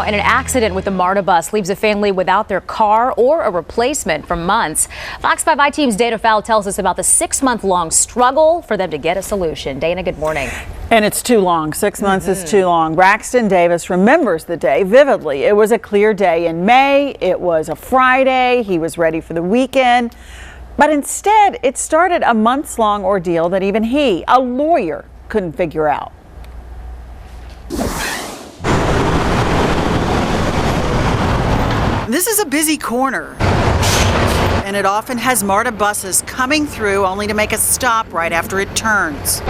and an accident with the MARTA bus leaves a family without their car or a replacement for months. Fox 5 I-Team's Dana Fowle tells us about the 6-month-long struggle for them to get a solution. Dana, good morning. And it's too long. 6 months is too long. Braxton Davis remembers the day vividly. It was a clear day in May. It was a Friday. He was ready for the weekend. But instead, it started a months-long ordeal that even he, a lawyer, couldn't figure out. This is a busy corner, and it often has MARTA buses coming through only to make a stop right after it turns.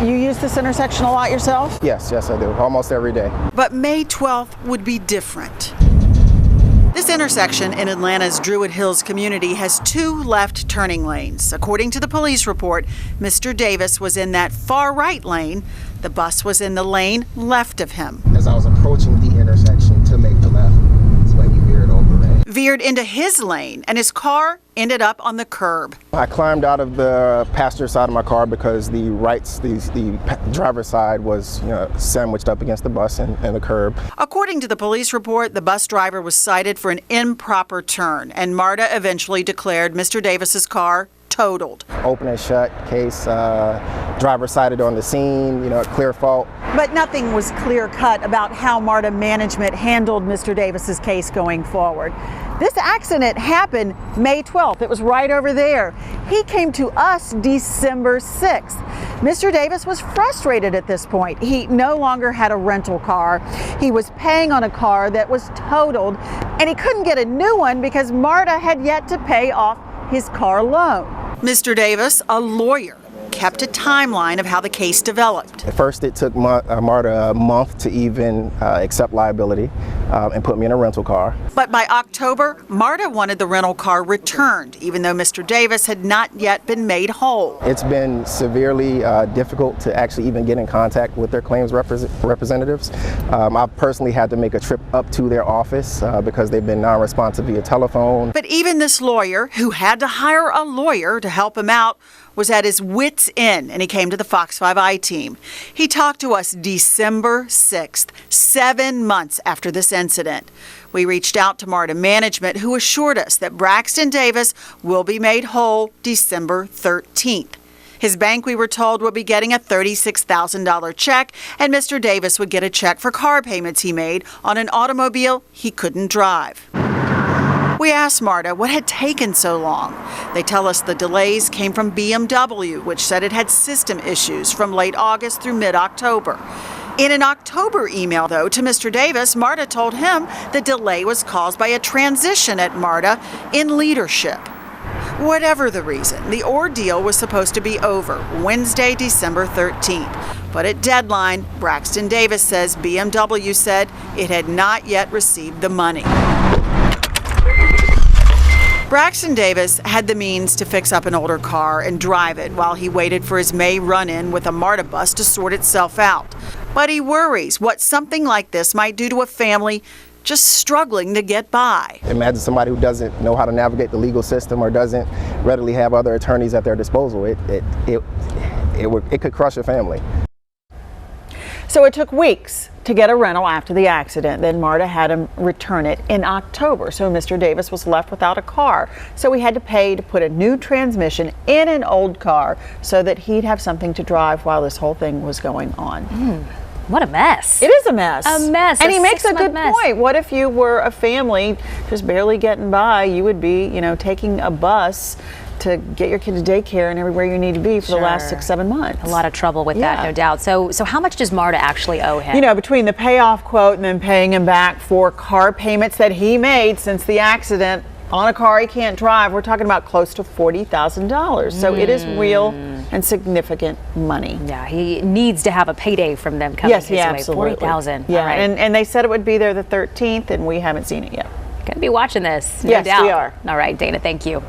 You use this intersection a lot yourself? Yes, I do. Almost every day. But May 12th would be different. This intersection in Atlanta's Druid Hills community has 2 left turning lanes. According to the police report, Mr. Davis was in that far right lane. The bus was in the lane left of him. As I was approaching the intersection to make the left, that's when he veered over me. Veered into his lane, and his car ended up on the curb. I climbed out of the passenger side of my car because the driver's side was sandwiched up against the bus and the curb. According to the police report, the bus driver was cited for an improper turn, and MARTA eventually declared Mr. Davis's car totaled. Open and shut case, driver cited on the scene, clear fault. But nothing was clear-cut about how MARTA management handled Mr. Davis's case going forward. This accident happened May 12th. It was right over there. He came to us December 6th. Mr. Davis was frustrated at this point. He no longer had a rental car. He was paying on a car that was totaled, and he couldn't get a new one because MARTA had yet to pay off his car loan. Mr. Davis, a lawyer, kept a timeline of how the case developed. At first, it took MARTA a month to even accept liability and put me in a rental car. But by October, MARTA wanted the rental car returned, even though Mr. Davis had not yet been made whole. It's been severely difficult to actually even get in contact with their claims representatives. I've personally had to make a trip up to their office because they've been non-responsive via telephone. But even this lawyer, who had to hire a lawyer to help him out, was at his wits' end, and he came to the Fox 5 I-Team. He talked to us December 6th, 7 months after this incident. We reached out to MARTA management, who assured us that Braxton Davis will be made whole December 13th. His bank, we were told, would be getting a $36,000 check, and Mr. Davis would get a check for car payments he made on an automobile he couldn't drive. We asked MARTA what had taken so long. They tell us the delays came from BMW, which said it had system issues from late August through mid-October. In an October email, though, to Mr. Davis, MARTA told him the delay was caused by a transition at MARTA in leadership. Whatever the reason, the ordeal was supposed to be over Wednesday, December 13th. But at deadline, Braxton Davis says BMW said it had not yet received the money. Braxton Davis had the means to fix up an older car and drive it while he waited for his May run-in with a MARTA bus to sort itself out. But he worries what something like this might do to a family just struggling to get by. Imagine somebody who doesn't know how to navigate the legal system or doesn't readily have other attorneys at their disposal. It could crush a family. So it took weeks to get a rental after the accident. Then MARTA had him return it in October. So Mr. Davis was left without a car. So he had to pay to put a new transmission in an old car so that he'd have something to drive while this whole thing was going on. What a mess. It is a mess. A mess. And he makes a good mess. point. What if you were a family just barely getting by? You would be, taking a bus to get your kid to daycare and everywhere you need to be for the last 6-7 months. A lot of trouble with that, no doubt. So how much does MARTA actually owe him? Between the payoff quote and then paying him back for car payments that he made since the accident on a car he can't drive, we're talking about close to $40,000. So it is real and significant money. Yeah, he needs to have a payday from them coming his way. Absolutely. $40,000. Yeah, all right. and they said it would be there the 13th, and we haven't seen it yet. Gonna be watching this, no yes, doubt. We are. All right, Dana, thank you.